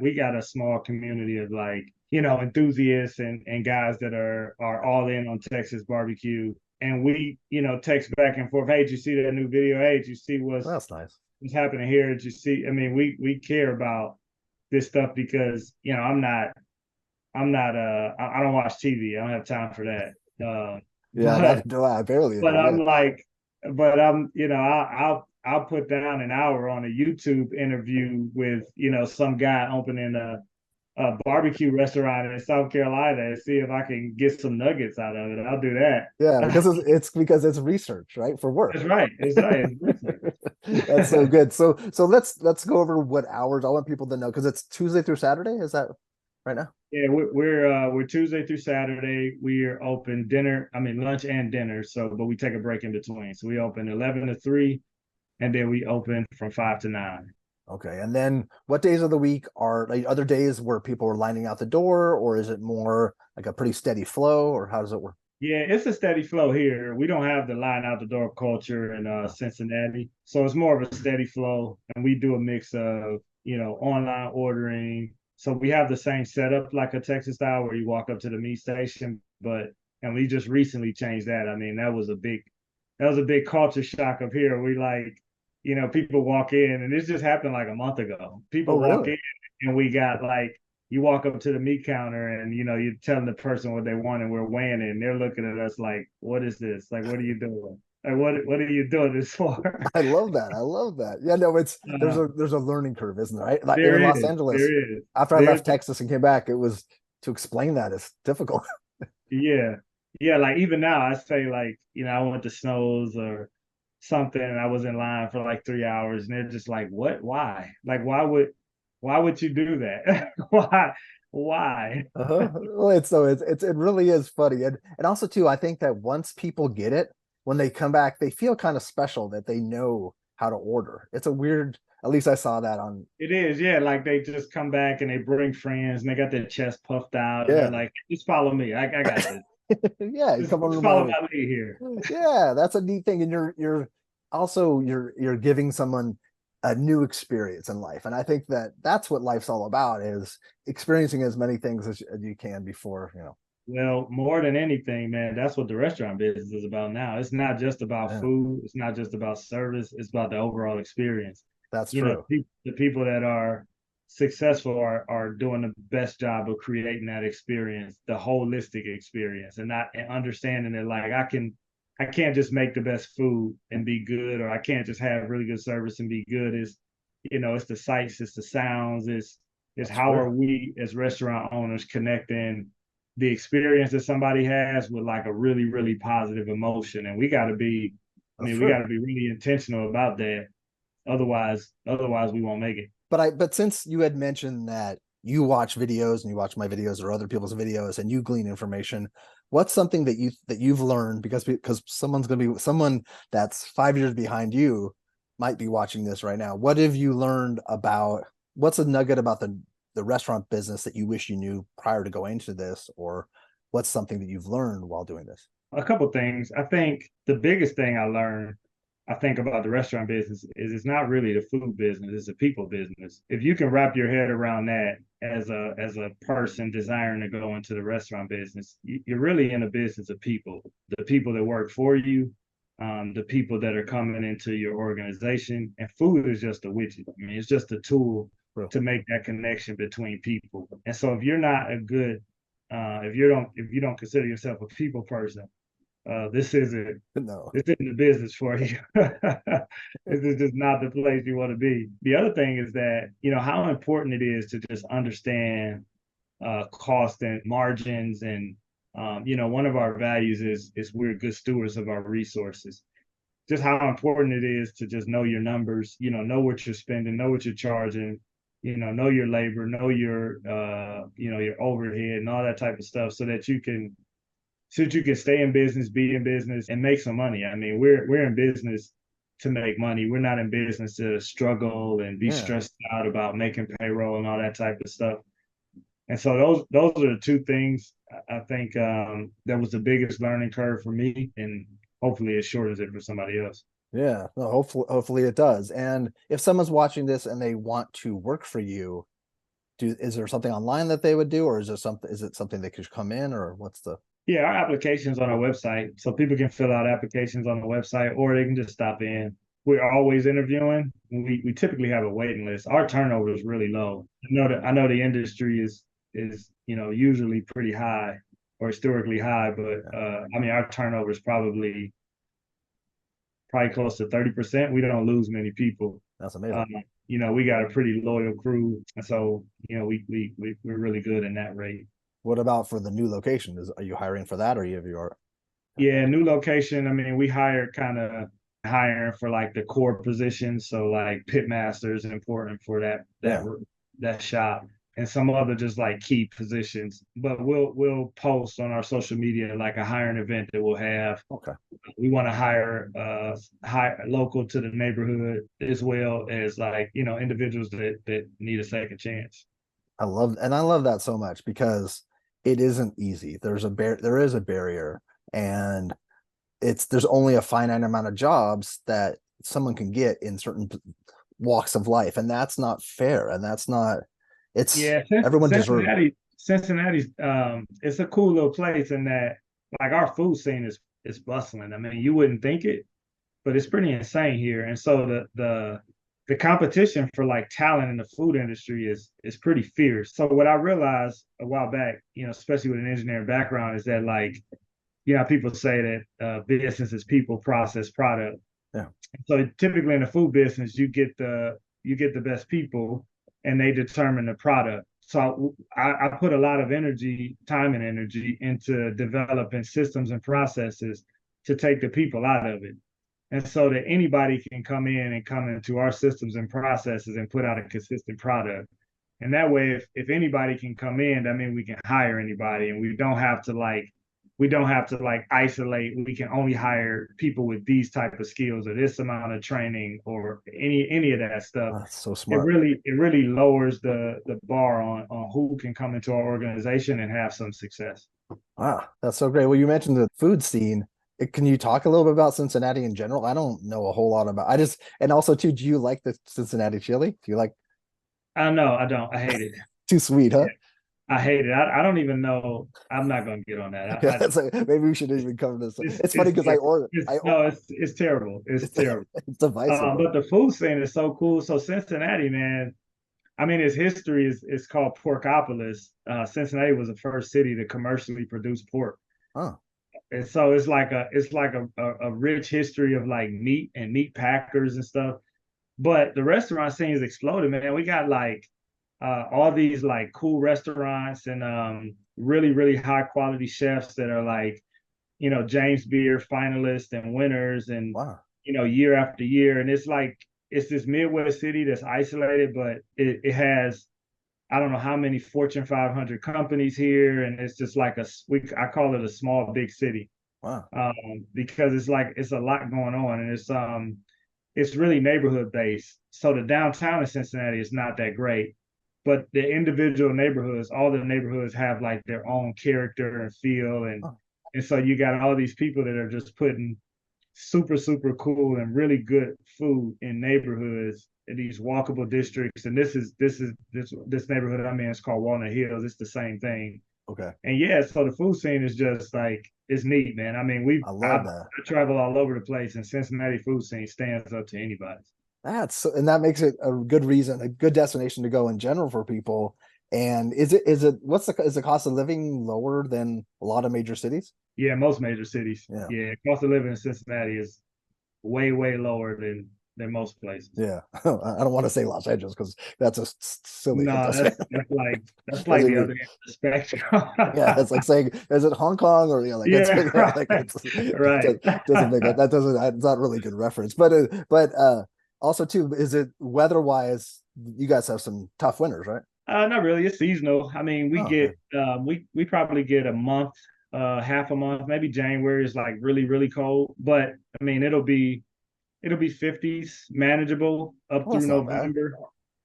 B: We got a small community of like, enthusiasts and guys that are all in on Texas barbecue. And we, text back and forth. Hey, did you see that new video? Hey, did you see
A: That's nice.
B: what's happening here? Did you see? We care about this stuff because, I don't watch TV. I don't have time for that.
A: Yeah,
B: But
A: that do I barely
B: but
A: do. Yeah.
B: I'm like, but I'm, I'll put down an hour on a YouTube interview with, some guy opening a barbecue restaurant in South Carolina and see if I can get some nuggets out of it. I'll do that.
A: Yeah, because it's because it's research, right? For work.
B: That's right. It's right.
A: That's so good. So let's go over what hours. I want people to know because it's Tuesday through Saturday. Is that right now?
B: Yeah, we're Tuesday through Saturday. We are open lunch and dinner. So, but we take a break in between. So we open 11 to 3, and then we open from 5 to 9.
A: Okay. And then what days of the week are like other days where people are lining out the door, or is it more like a pretty steady flow, or how does it work?
B: Yeah, it's a steady flow here. We don't have the line out the door culture in
A: Oh,
B: Cincinnati. So it's more of a steady flow. And we do a mix of, online ordering. So we have the same setup like a Texas style where you walk up to the meat station, and we just recently changed that. That was a big culture shock up here. We like, people walk in, and this just happened like a month ago.
A: oh,
B: People walk
A: really?
B: in, and we got like, you walk up to the meat counter, and you're telling the person what they want, and we're weighing it, and they're looking at us like, what is this? Like, what are you doing? Like, what are you doing this for?
A: I love that. I love that. Yeah, no, it's
B: uh,
A: there's a learning curve, isn't there? Right? Like in
B: there
A: Los
B: is,
A: Angeles,
B: there is,
A: after I
B: there's
A: left Texas and came back, it was to explain that is difficult.
B: yeah, yeah. Like even now, I say like, I went to Snows or something, and I was in line for like 3 hours, and they're just like, what? Why? Like, why would you do that? Why? Why?
A: Uh-huh. Well, it really is funny, and also too, I think that once people get it, when they come back, they feel kind of special that they know how to order. It's a weird, at least I saw that on,
B: It is, yeah. Like they just come back and they bring friends and they got their chest puffed out and they're
A: yeah.
B: like, just follow me. I got this.
A: Yeah, you come under
B: Just follow
A: my,
B: my lead here.
A: yeah, that's a neat thing. And you're also you're giving someone a new experience in life. And I think that that's what life's all about, is experiencing as many things as you can before,
B: Well, more than anything, man, that's what the restaurant business is about now. It's not just about
A: yeah,
B: food, it's not just about service, it's about the overall experience.
A: that's
B: You know,
A: true.
B: the people that are successful are doing the best job of creating that experience, the holistic experience, and not and understanding that like I can't just make the best food and be good, or I can't just have really good service and be good. Is it's the sights, it's the sounds, it's
A: That's
B: how
A: true.
B: are we as restaurant owners connecting the experience that somebody has with like a really, really positive emotion. And we got to be, I
A: That's
B: mean, we got
A: true.
B: to be really intentional about that. Otherwise we won't make it.
A: But since you had mentioned that you watch videos and you watch my videos or other people's videos and you glean information, what's something that you've learned, because someone's going to be someone that's 5 years behind you might be watching this right now. What have you learned about, what's a nugget about the restaurant business that you wish you knew prior to going into this, or what's something that you've learned while doing this?
B: A couple things. I think the biggest thing I learned, I think about the restaurant business is it's not really the food business, it's a people business. If you can wrap your head around that as a person desiring to go into the restaurant business, you're really in a business of people. The people that work for you, the people that are coming into your organization, and food is just a widget. I mean, it's just a tool
A: True.
B: to make that connection between people. And so if you're not a good if you don't consider yourself a people person, this isn't
A: No.
B: this isn't the business for you. This is just not the place you want to be. The other thing is that how important it is to just understand cost and margins, and one of our values is we're good stewards of our resources. Just how important it is to just know your numbers, know what you're spending, know what you're charging, know your labor, know your your overhead and all that type of stuff, so that you can stay in business, be in business, and make some money. I mean, we're in business to make money. We're not in business to struggle and be
A: Yeah.
B: stressed out about making payroll and all that type of stuff. And so those are the two things I think that was the biggest learning curve for me, and hopefully it shortens it for somebody else.
A: Yeah, no, hopefully it does. And if someone's watching this and they want to work for you, is there something online that they would do, or is it something they could come in, or what's the?
B: Yeah, our applications on our website, so people can fill out applications on the website, or they can just stop in. We're always interviewing. We typically have a waiting list. Our turnover is really low. I know the industry is usually pretty high or historically high, but I mean our turnover is probably close to 30%. We don't lose many people.
A: That's amazing.
B: We got a pretty loyal crew, and so we're really good in that rate.
A: What about for the new location? Are you hiring for that, or you have your?
B: Yeah, new location. I mean, we hired kind of hiring for like the core positions. So like pit master is important for
A: Yeah.
B: that shop, and some other just like key positions. But we'll post on our social media like a hiring event that we'll have.
A: Okay.
B: We want to hire local to the neighborhood, as well as like individuals that need a second chance.
A: I love that so much, because it isn't easy. There is a barrier, and there's only a finite amount of jobs that someone can get in certain walks of life, and that's not fair, and that's not, it's
B: Yeah,
A: everyone deserves.
B: Cincinnati's it's a cool little place in that like our food scene is bustling. I mean, you wouldn't think it, but it's pretty insane here. And so the competition for like talent in the food industry is pretty fierce. So what I realized a while back, especially with an engineering background, is that like people say that business is people, process, product.
A: Yeah.
B: So typically in the food business, you get the best people, and they determine the product. So I put a lot of energy, time and energy into developing systems and processes to take the people out of it. And so that anybody can come in and come into our systems and processes and put out a consistent product. And that way, if anybody can come in, that means we can hire anybody, and we don't have to like we don't have to like isolate. We can only hire people with these type of skills or this amount of training or any of that stuff.
A: Oh, that's so
B: It
A: smart.
B: really lowers the bar on who can come into our organization and have some success.
A: Wow, that's so great. Well, you mentioned the food scene. Can you talk a little bit about Cincinnati in general? I don't know a whole lot about. I just and also too. Do you like the Cincinnati chili? Do you like
B: I know I don't. I hate it.
A: too sweet, huh?
B: Yeah, I hate it. I don't even know. I'm not gonna get on that.
A: Yeah, that's like, maybe we should even cover this. It's funny
B: It's
A: because
B: terrible.
A: I
B: No, it's terrible. It's
A: it's
B: terrible.
A: it's divisive.
B: But the food scene is so cool. So Cincinnati, man. I mean, its history is called Porkopolis. Cincinnati was the first city to commercially produce pork,
A: Huh.
B: and so it's like a rich history of like meat and meat packers and stuff. But the restaurant scene has exploded, man. We got like all these like cool restaurants and really high quality chefs that are like James Beard finalists and winners and
A: Wow.
B: year after year. And it's like it's this Midwest city that's isolated, but it has I don't know how many Fortune 500 companies here, and it's just like I call it a small big city
A: Wow.
B: because it's like it's a lot going on, and it's really neighborhood based. So the downtown in Cincinnati is not that great, but the individual neighborhoods, all the neighborhoods have like their own character and feel, and
A: Huh.
B: and so you got all these people that are just putting super cool and really good food in neighborhoods in these walkable districts. And this neighborhood I'm in is called Walnut Hills. It's the same thing.
A: Okay.
B: And yeah, so the food scene is just like it's neat, man. I mean,
A: I
B: I
A: love that.
B: travel all over the place, and Cincinnati food scene stands up to anybody.
A: And that makes it a good reason, a good destination to go in general for people. And is it is the cost of living lower than a lot of major cities?
B: Yeah, most major cities.
A: Yeah.
B: Yeah, cost of living in Cincinnati is way lower than most places.
A: Yeah. I don't want to say Los Angeles because that's a silly. It
B: No,
A: doesn't
B: that's like
A: doesn't
B: the
A: even,
B: other end of the spectrum.
A: yeah, it's like saying, is it Hong Kong or like it's
B: Yeah,
A: like
B: right, right.
A: doesn't make it that doesn't it's not really good reference. But also too, is it weather wise, you guys have some tough winters, right?
B: Not really. It's seasonal. I mean, we
A: Oh, okay.
B: get we probably get a month, half a month. Maybe January is like really cold, but I mean it'll be 50s, manageable up
A: Well,
B: through
A: that's not bad.
B: November,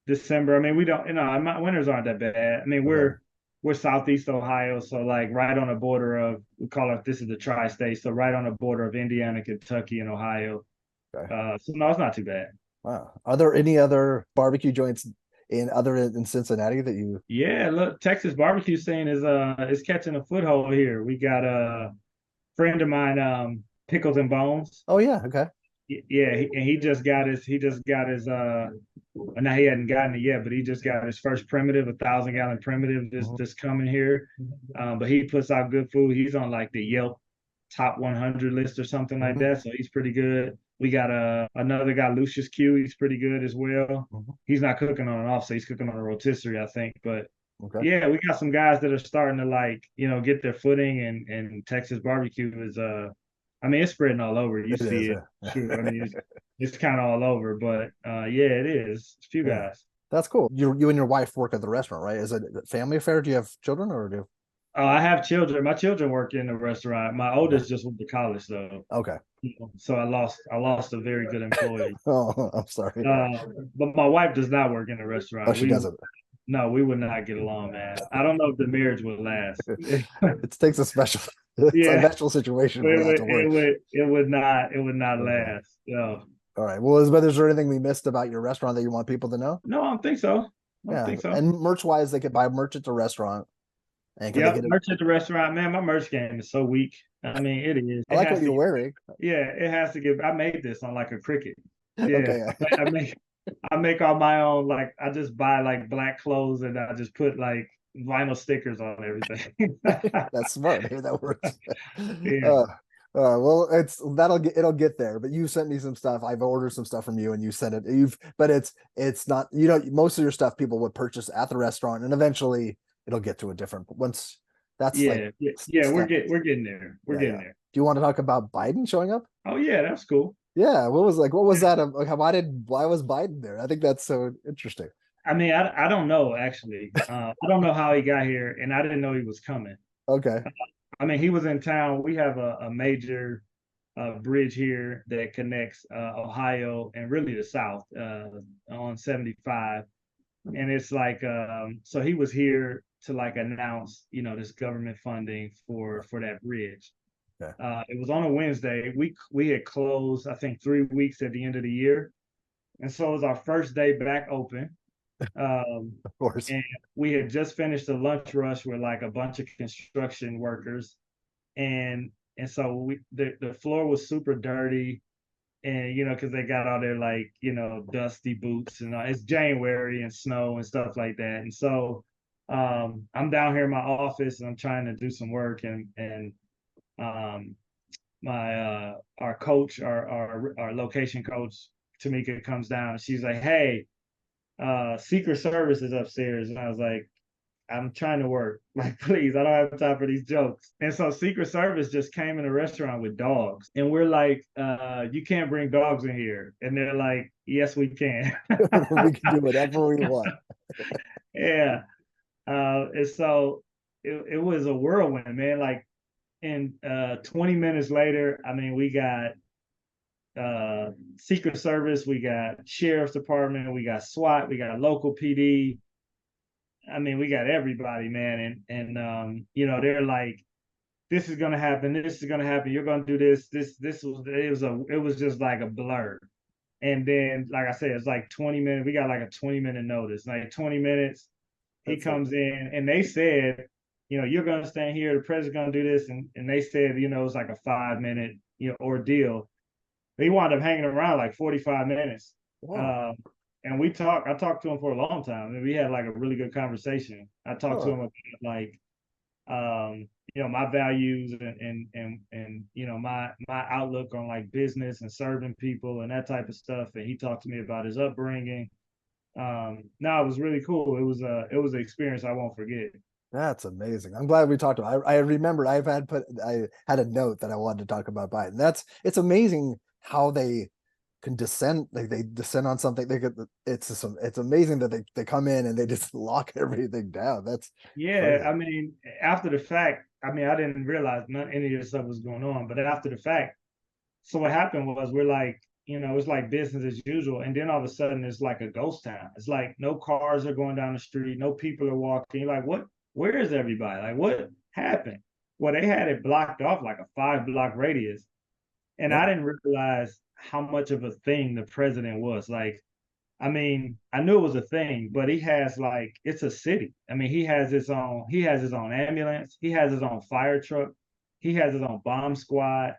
B: December. I mean, we don't, my winters aren't that bad. I mean,
A: Okay.
B: we're southeast Ohio, so like right on the border of we call it this is the tri-state, so right on the border of Indiana, Kentucky, and Ohio.
A: Okay.
B: So no, it's not too bad.
A: Wow. Are there any other barbecue joints in Cincinnati that you
B: Yeah, look, Texas barbecue scene is catching a foothold here. We got a friend of mine, Pickles and Bones.
A: Oh yeah, okay.
B: Yeah, and he just got his now he hadn't gotten it yet, but he just got his first primitive, 1,000 gallon primitive
A: Mhm.
B: this coming here. But he puts out good food. He's on like the Yelp top 100 list or something like
A: Mhm.
B: that. So he's pretty good. We got another guy, Lucius Q. He's pretty good as well.
A: Mhm.
B: He's not cooking on an offset. He's cooking on a rotisserie, I think. But
A: Okay.
B: yeah, we got some guys that are starting to like, get their footing and Texas barbecue is I mean it's spreading all over. You
A: It is,
B: see it.
A: yeah.
B: Sure. I mean it's kind of all over, but yeah, it is. It's a few
A: Yeah.
B: guys.
A: That's cool. You and your wife work at the restaurant, right? Is it a family affair? Do you have children or do
B: I have children. My children work in the restaurant. My
A: okay.
B: oldest just went to college though.
A: Okay.
B: So I lost a very good employee.
A: Oh, I'm sorry.
B: Uh, but my wife does not work in the
A: Oh,
B: restaurant.
A: she doesn't.
B: No, we would not get along, man. I don't know if the marriage would last.
A: It takes a special it's a
B: Yeah,
A: special situation for that to work.
B: it would not
A: Okay.
B: last. No,
A: All right. Well, Elizabeth, is there anything we missed about your restaurant that you want people to know?
B: no, I don't think so. I don't
A: Yeah.
B: think so.
A: And merch wise, they could buy merch at the restaurant and can they
B: Yep,
A: get it?
B: merch at the restaurant, man. My merch game is so weak. I mean, it is.
A: I
B: It
A: like what
B: has to
A: you're
B: get.
A: wearing.
B: Yeah, it has to get. I made this on like a Cricut. Yeah,
A: Okay.
B: I make all my own. Like I just buy like black clothes and I just put like vinyl stickers on everything.
A: That's smart. Maybe that works.
B: Yeah,
A: Well, it'll get there. But you sent me some stuff. I've ordered some stuff from you, and you sent it. But it's not. Most of your stuff people would purchase at the restaurant, and eventually it'll get to a different. Once that's like
B: yeah.
A: step.
B: We're getting there. We're
A: Yeah,
B: getting
A: yeah.
B: there.
A: Do you want to talk about Biden showing up?
B: Oh yeah, that's cool.
A: Yeah. What was that? Like, why was Biden there? I think that's so interesting.
B: I mean, I don't know actually. I don't know how he got here, and I didn't know he was coming.
A: Okay.
B: I mean, he was in town. We have a major bridge here that connects Ohio and really the South on 75. And it's like, so he was here to like announce, this government funding for that bridge.
A: Yeah,
B: It was on a Wednesday. We had closed, I think, 3 weeks at the end of the year, and so it was our first day back open. Um,
A: of course.
B: and we had just finished the lunch rush with like a bunch of construction workers, and so the floor was super dirty, and because they got all their like dusty boots, and it's January and snow and stuff like that, and so I'm down here in my office and I'm trying to do some work, and um, my our coach, our location coach, Tamika, comes down and she's like, "Hey, Secret Service is upstairs," and I was like, "I'm trying to work. Like, please, I don't have time for these jokes." And so Secret Service just came in the restaurant with dogs. And we're like, you can't bring dogs in here. And they're like, yes, we can.
A: We can do whatever we want.
B: Yeah. And so it was a whirlwind, man. Like, in 20 minutes later, I mean, we got Secret Service, we got Sheriff's Department, we got SWAT, we got local PD. I mean, we got everybody, man, and they're like, this is gonna happen, this is gonna happen, you're gonna do this. It was just like a blur. And then, like I said, it's like 20 minutes. We got like a 20-minute notice. Like 20 minutes, he
A: That's like,
B: comes in, and they said, you're gonna stand here, the president's gonna do this, and they said, it's like a 5-minute, ordeal. They wound up hanging around like 45 minutes.
A: wow.
B: Um, and I talked to him for a long time. I mean, we had like a really good conversation. I talked to
A: Huh.
B: him about like, my values and my outlook on like business and serving people and that type of stuff. And he talked to me about his upbringing. No, it was really cool. It was an experience I won't forget.
A: That's amazing. I'm glad we talked about it. I remembered I had a note that I wanted to talk about Biden. It's amazing how they can descend, like they descend on something. It's amazing that they come in and they just lock everything down. That's
B: Yeah,
A: crazy.
B: I mean, after the fact, I mean, I didn't realize any of this stuff was going on, but after the fact, so what happened was we're like, it's like business as usual, and then all of a sudden it's like a ghost town. It's like no cars are going down the street, no people are walking. You're like, what? Where is everybody? Like, what happened? Well, they had it blocked off like a 5-block radius, and I
A: Yeah.
B: didn't realize how much of a thing the president was. Like, I mean, I knew it was a thing, but he has like it's a city. I mean, he has his own ambulance, he has his own fire truck, he has his own bomb squad.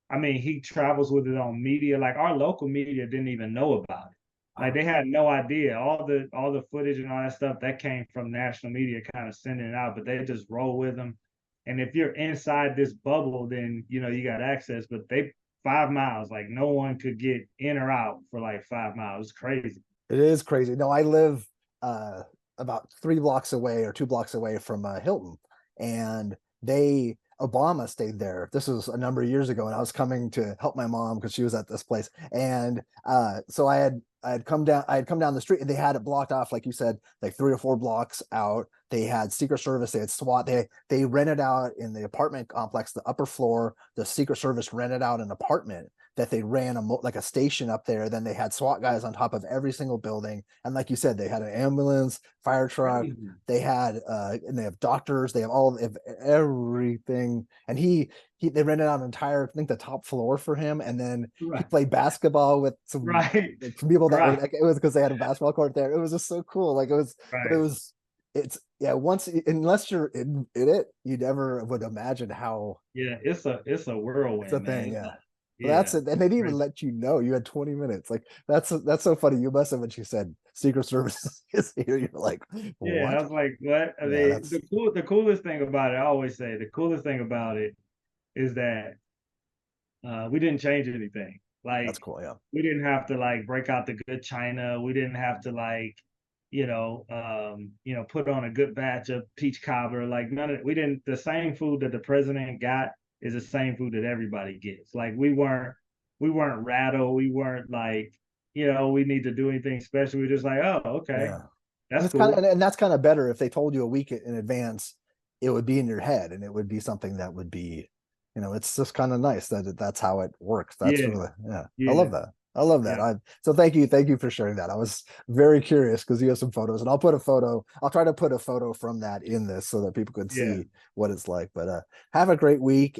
B: I mean, he travels with his own media. Like our local media didn't even know about it. Like they had no idea. All the footage and all that stuff that came from national media kind of sending it out, but they just roll with them. And if you're inside this bubble, then you got access. But they 5 miles, like no one could get in or out for like 5 miles. It's crazy.
A: It is crazy. No, I live about 3 blocks away or 2 blocks away from Hilton, and Obama stayed there. This was a number of years ago, and I was coming to help my mom because she was at this place, and so I had come down the street, and they had it blocked off, like you said, like 3 or 4 blocks out. They had Secret Service, they had SWAT, they rented out in the apartment complex, the upper floor. The Secret Service rented out an apartment that they ran like a station up there. Then they had SWAT guys on top of every single building. And like you said, they had an ambulance, fire truck.
B: Crazy.
A: They had and they have doctors. They have everything. And they rented out an entire, I think, the top floor for him. And then he
B: Right.
A: played basketball with some
B: Right.
A: like, some people that were
B: Right.
A: like, it was because they had a basketball court there. It was just so cool. Like it
B: Right.
A: was it's yeah. Once unless you're in it, you never would imagine how
B: Yeah, it's a
A: it's a
B: whirlwind,
A: thing.
B: man.
A: Yeah. But that's
B: Yeah.
A: it. And they didn't even
B: Crazy.
A: let you know you had 20 minutes. Like that's so funny. You must have when you said Secret Service is here. You're like,
B: Yeah, I
A: what?
B: was like, what? I
A: Yeah,
B: mean,
A: that's
B: the coolest thing about it, I always say, the coolest thing about it is that we didn't change anything.
A: that's
B: Like,
A: cool. Yeah.
B: we didn't have to like break out the good china. We didn't have to like, put on a good batch of peach cobbler. Like none of we didn't. The same food that the president got is the same food that everybody gets. Like we weren't rattled. We weren't like, we need to do anything special. We're just like, oh, okay,
A: Yeah. And
B: that's
A: it's kind of
B: cool.
A: and that's kind of better if they told you a week in advance. it would be in your head, and it would be something that would be, it's just kind of nice that that's how it works. That's
B: Yeah,
A: really, yeah, I
B: yeah,
A: love that. I love that.
B: yeah,
A: So thank you for sharing that. I was very curious because you have some photos, and I'll try to put a photo from that in this so that people can
B: yeah.
A: see what it's like. But have a great week,